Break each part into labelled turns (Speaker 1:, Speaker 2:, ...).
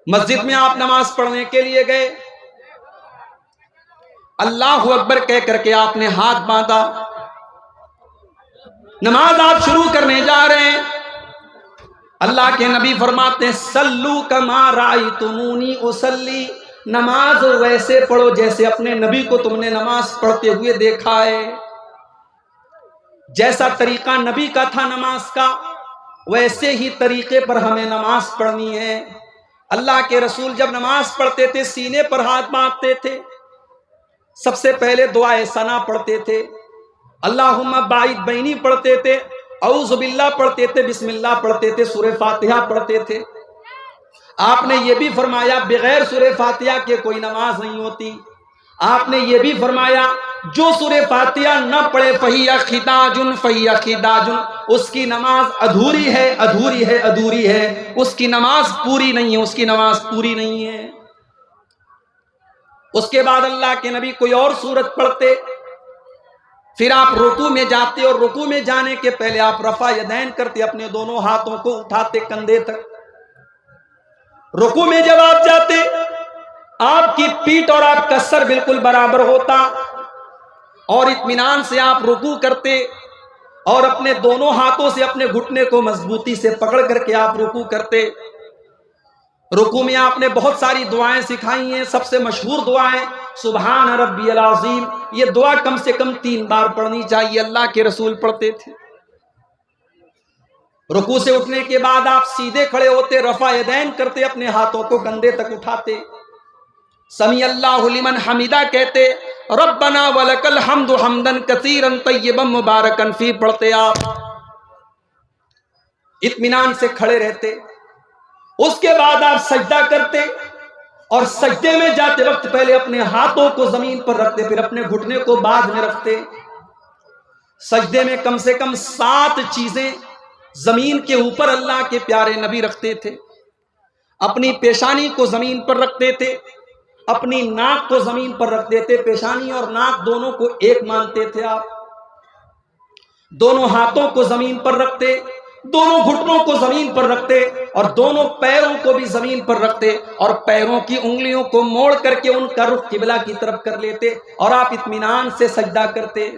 Speaker 1: مسجد میں آپ نماز پڑھنے کے لیے گئے، اللہ اکبر کہہ کر کے آپ نے ہاتھ باندھا، نماز آپ شروع کرنے جا رہے ہیں، اللہ کے نبی فرماتے ہیں سلو کما رأیتمونی اصلی، نماز ویسے پڑھو جیسے اپنے نبی کو تم نے نماز پڑھتے ہوئے دیکھا ہے۔ جیسا طریقہ نبی کا تھا نماز کا، ویسے ہی طریقے پر ہمیں نماز پڑھنی ہے۔ اللہ کے رسول جب نماز پڑھتے تھے سینے پر ہاتھ باندھتے تھے، سب سے پہلے دعائے ثنا پڑھتے تھے، اللہم باعث بینی پڑھتے تھے، اعوذ باللہ پڑھتے تھے، بسم اللہ پڑھتے تھے، سورہ فاتحہ پڑھتے تھے۔ آپ نے یہ بھی فرمایا بغیر سورہ فاتحہ کے کوئی نماز نہیں ہوتی۔ آپ نے یہ بھی فرمایا جو سورہ فاتحہ نہ پڑھے فَهِيَ خِدَاجٌ فَهِيَ خِدَاجٌ، اس کی نماز ادھوری ہے، ادھوری ہے، ادھوری ہے، اس کی نماز پوری نہیں ہے، اس کی نماز پوری نہیں ہے۔ اس کے بعد اللہ کے نبی کوئی اور سورت پڑھتے، پھر آپ رکوع میں جاتے اور رکوع میں جانے کے پہلے آپ رفع یدین کرتے، اپنے دونوں ہاتھوں کو اٹھاتے کندھے تک۔ رکوع میں جب آپ جاتے آپ کی پیٹھ اور آپ کا سر بالکل برابر ہوتا اور اطمینان سے آپ رکوع کرتے اور اپنے دونوں ہاتھوں سے اپنے گھٹنے کو مضبوطی سے پکڑ کر کے آپ رکوع کرتے۔ رکوع میں آپ نے بہت ساری دعائیں سکھائی ہیں، سب سے مشہور دعائیں سبحان ربی العظیم، یہ دعا کم سے کم 3 بار پڑھنی چاہیے، اللہ کے رسول پڑھتے تھے۔ رکوع سے اٹھنے کے بعد آپ سیدھے کھڑے ہوتے، رفع یدین کرتے، اپنے ہاتھوں کو کندھے تک اٹھاتے، سمیع اللہ لمن حمیدہ کہتے، ربنا ولک الحمد حمدا کثیرا طیبا مبارکا فی پڑھتے، آپ اطمینان سے کھڑے رہتے۔ اس کے بعد آپ سجدہ کرتے اور سجدے میں جاتے وقت پہلے اپنے ہاتھوں کو زمین پر رکھتے، پھر اپنے گھٹنے کو بعد میں رکھتے۔ سجدے میں کم سے کم 7 چیزیں زمین کے اوپر اللہ کے پیارے نبی رکھتے تھے۔ اپنی پیشانی کو زمین پر رکھتے تھے، اپنی ناک کو زمین پر رکھتے تھے، پیشانی اور ناک دونوں کو ایک مانتے تھے آپ، دونوں ہاتھوں کو زمین پر رکھتے، دونوں گھٹنوں کو زمین پر رکھتے اور دونوں پیروں کو بھی زمین پر رکھتے اور پیروں کی انگلیوں کو موڑ کر کے ان کا رخ قبلہ کی طرف کر لیتے اور آپ اطمینان سے سجدہ کرتے۔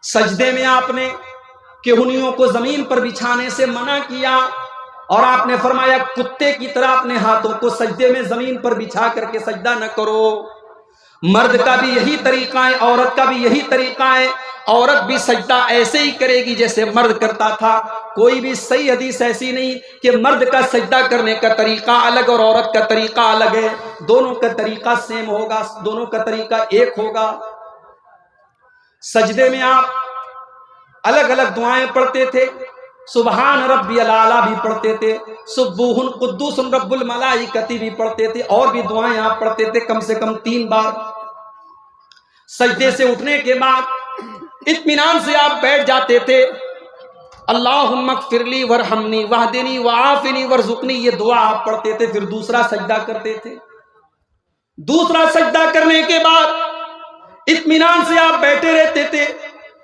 Speaker 1: سجدے میں آپ نے کہنیوں کو زمین پر بچھانے سے منع کیا اور آپ نے فرمایا کتے کی طرح اپنے ہاتھوں کو سجدے میں زمین پر بچھا کر کے سجدہ نہ کرو۔ مرد کا بھی یہی طریقہ ہے، عورت کا بھی یہی طریقہ ہے، عورت بھی سجدہ ایسے ہی کرے گی جیسے مرد کرتا تھا۔ کوئی بھی صحیح حدیث ایسی نہیں کہ مرد کا سجدہ کرنے کا طریقہ الگ اور عورت کا طریقہ الگ ہے، دونوں کا طریقہ سیم ہوگا، دونوں کا طریقہ ایک ہوگا۔ سجدے میں آپ الگ الگ دعائیں پڑھتے تھے، سبحان ربی العالی بھی پڑھتے تھے، سبوح قدوس رب الملائکۃ بھی پڑھتے تھے، اور بھی دعائیں آپ پڑھتے تھے کم سے کم 3 بار۔ سجدے سے اٹھنے کے بعد اطمینان سے آپ بیٹھ جاتے تھے، اللہم اغفر لی ورحمنی واہدنی وعافنی ورزقنی، یہ دعا آپ پڑھتے تھے، پھر دوسرا سجدہ کرتے تھے۔ دوسرا سجدہ کرنے کے بعد اطمینان سے آپ بیٹھے رہتے تھے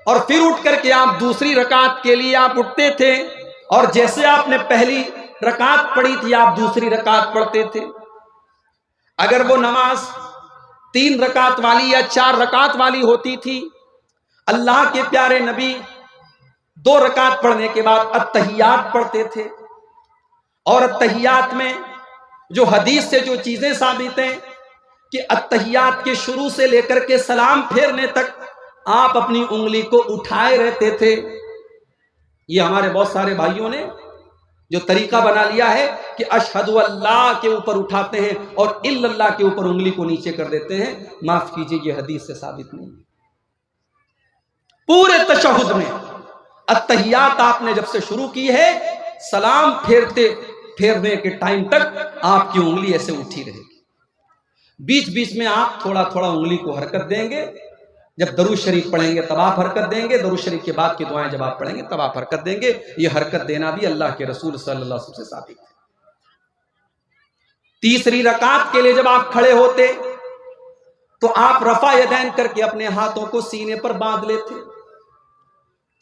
Speaker 1: اور پھر اٹھ کر کے آپ دوسری رکعت کے لیے آپ اٹھتے تھے اور جیسے آپ نے پہلی رکعت پڑھی تھی آپ دوسری رکعت پڑھتے تھے۔ اگر وہ نماز 3 رکعت والی یا 4 رکعت والی ہوتی تھی، اللہ کے پیارے نبی 2 رکعت پڑھنے کے بعد التحیات پڑھتے تھے، اور التحیات میں جو حدیث سے جو چیزیں ثابت ہیں کہ التحیات کے شروع سے لے کر کے سلام پھیرنے تک آپ اپنی انگلی کو اٹھائے رہتے تھے۔ یہ ہمارے بہت سارے بھائیوں نے جو طریقہ بنا لیا ہے کہ اشہد اللہ کے اوپر اٹھاتے ہیں اور الا اللہ کے اوپر انگلی کو نیچے کر دیتے ہیں، معاف کیجئے یہ حدیث سے ثابت نہیں۔ پورے تشہد میں التحیات آپ نے جب سے شروع کی ہے، سلام پھیرنے کے ٹائم تک آپ کی انگلی ایسے اٹھی رہے گی، بیچ بیچ میں آپ تھوڑا تھوڑا انگلی کو حرکت دیں گے۔ جب درود شریف پڑھیں گے تب آپ حرکت دیں گے، درود شریف کے بعد کی دعائیں جب آپ پڑھیں گے تب آپ حرکت دیں گے۔ یہ حرکت دینا بھی اللہ کے رسول صلی اللہ علیہ وسلم سے ثابت ہے۔ تیسری رکعت کے لیے جب آپ کھڑے ہوتے تو آپ رفع یدین کر کے اپنے ہاتھوں کو سینے پر باندھ لیتے،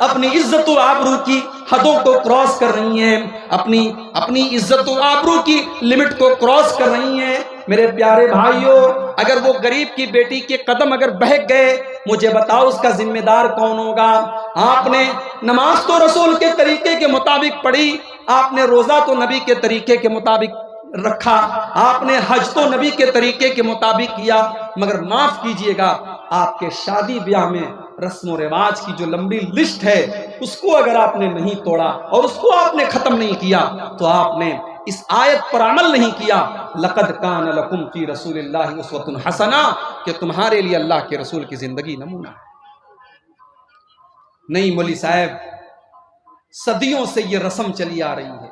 Speaker 1: اپنی عزت و آبرو کی حدوں کو کراس کر رہی ہیں، اپنی عزت و آبرو کی لمٹ کو کراس کر رہی ہیں۔ میرے پیارے بھائیوں، اگر وہ غریب کی بیٹی کے قدم اگر بہک گئے، مجھے بتاؤ اس کا ذمہ دار کون ہوگا؟ آپ نے نماز تو رسول کے طریقے کے مطابق پڑھی، آپ نے روزہ تو نبی کے طریقے کے مطابق رکھا، آپ نے حج تو نبی کے طریقے کے مطابق کیا، مگر معاف کیجئے گا، آپ کے شادی بیاہ میں رسم و رواج کی جو لمبی لسٹ ہے اس کو اگر آپ نے نہیں توڑا اور اس کو آپ نے ختم نہیں کیا تو آپ نے اس آیت پر عمل نہیں کیا، لقد کان لکم فی رسول اللہ اسوۃ حسنہ، کہ تمہارے لیے اللہ کے رسول کی زندگی نمونہ ہے۔ نہیں مولوی صاحب، صدیوں سے یہ رسم چلی آ رہی ہے،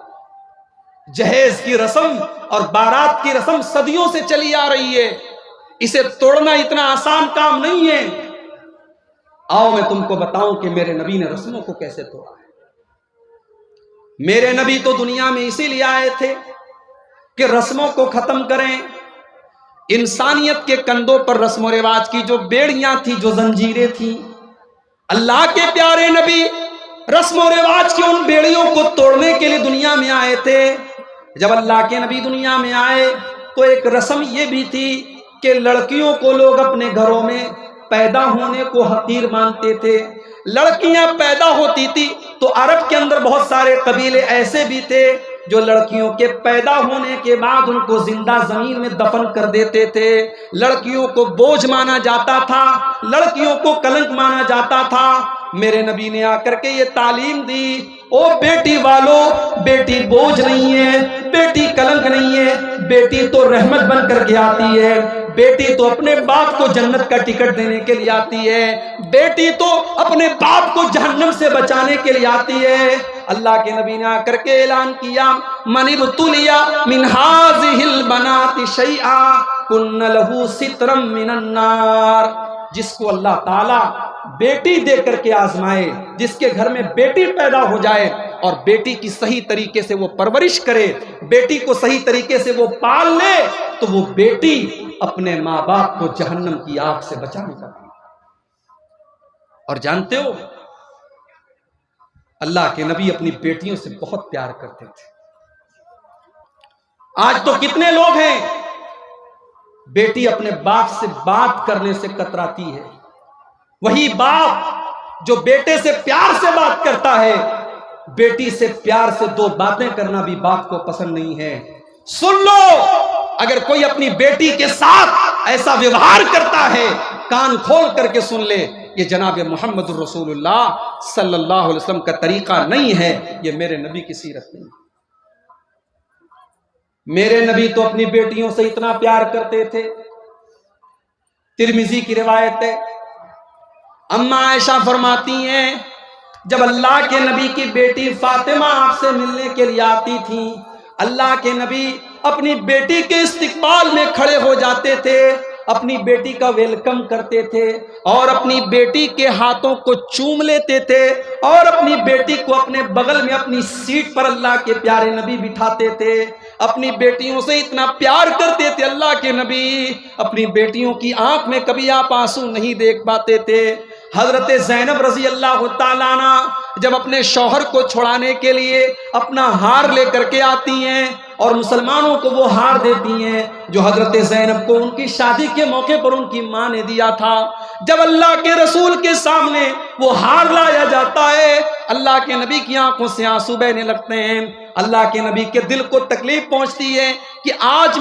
Speaker 1: جہیز کی رسم اور بارات کی رسم صدیوں سے چلی آ رہی ہے، اسے توڑنا اتنا آسان کام نہیں ہے۔ آؤ میں تم کو بتاؤں کہ میرے نبی نے رسموں کو کیسے توڑا ہے۔ میرے نبی تو دنیا میں اسی لیے آئے تھے کہ رسموں کو ختم کریں۔ انسانیت کے کندھوں پر رسم و رواج کی جو بیڑیاں تھیں، جو زنجیریں تھیں، اللہ کے پیارے نبی رسم و رواج کی ان بیڑیوں کو توڑنے کے لیے دنیا میں آئے تھے۔ جب اللہ کے نبی دنیا میں آئے تو ایک رسم یہ بھی تھی کہ لڑکیوں کو لوگ اپنے گھروں میں پیدا ہونے کو حقیر مانتے تھے۔ لڑکیاں پیدا ہوتی تھی تو عرب کے اندر بہت سارے قبیلے ایسے بھی تھے جو لڑکیوں کے پیدا ہونے کے بعد ان کو زندہ زمین میں دفن کر دیتے تھے۔ لڑکیوں کو بوجھ مانا جاتا تھا، لڑکیوں کو کلنک مانا جاتا تھا۔ میرے نبی نے آ کر کے یہ تعلیم دی، او بیٹی والو، بیٹی بوجھ نہیں ہے، بیٹی کلنک نہیں ہے، بیٹی تو رحمت بن کر کے آتی ہے، بیٹی تو اپنے باپ کو جنت کا ٹکٹ دینے کے لیے آتی ہے، بیٹی تو اپنے باپ کو جہنم سے بچانے کے لیے آتی ہے۔ اللہ کے نبی نے آ کر کے اعلان کیا، من ابتلی من هذه البنات شیئا کن لہ سترا من النار، جس کو اللہ تعالیٰ بیٹی دے کر کے آزمائے، جس کے گھر میں بیٹی پیدا ہو جائے اور بیٹی کی صحیح طریقے سے وہ پرورش کرے، بیٹی کو صحیح طریقے سے وہ پال لے، تو وہ بیٹی اپنے ماں باپ کو جہنم کی آگ سے بچانے کا کام۔ اور جانتے ہو اللہ کے نبی اپنی بیٹیوں سے بہت پیار کرتے تھے۔ آج تو کتنے لوگ ہیں بیٹی اپنے باپ سے بات کرنے سے کتراتی ہے، وہی باپ جو بیٹے سے پیار سے بات کرتا ہے، بیٹی سے پیار سے دو باتیں کرنا بھی باپ کو پسند نہیں ہے۔ سن لو، اگر کوئی اپنی بیٹی کے ساتھ ایسا ویوہار کرتا ہے، کان کھول کر کے سن لے، یہ جناب محمد الرسول اللہ صلی اللہ علیہ وسلم کا طریقہ نہیں ہے، یہ میرے نبی کی سیرت نہیں ہے۔ میرے نبی تو اپنی بیٹیوں سے اتنا پیار کرتے تھے، ترمذی کی روایت ہے، اماں عائشہ فرماتی ہیں جب اللہ کے نبی کی بیٹی فاطمہ آپ سے ملنے کے لیے آتی تھی، اللہ کے نبی اپنی بیٹی کے استقبال میں کھڑے ہو جاتے تھے، اپنی بیٹی کا ویلکم کرتے تھے اور اپنی بیٹی کے ہاتھوں کو چوم لیتے تھے اور اپنی بیٹی کو اپنے بغل میں اپنی سیٹ پر اللہ کے پیارے نبی بٹھاتے تھے۔ اپنی بیٹیوں سے اتنا پیار کرتے تھے اللہ کے نبی، اپنی بیٹیوں کی آنکھ میں کبھی آپ آنسو نہیں دیکھ پاتے تھے۔ حضرت زینب رضی اللہ تعالیٰ عنہ جب اپنے شوہر کو چھڑانے کے لیے اپنا ہار لے کر کے آتی ہیں اور مسلمانوں کو وہ ہار دیتی ہیں جو حضرت زینب کو ان کی شادی کے موقع پر ان کی ماں نے دیا تھا، جب اللہ کے رسول کے سامنے وہ ہار لایا جاتا ہے، اللہ کے نبی کی آنکھوں سے آنسو بہنے لگتے ہیں، اللہ کے نبی کے دل کو تکلیف پہنچتی ہے کہ آج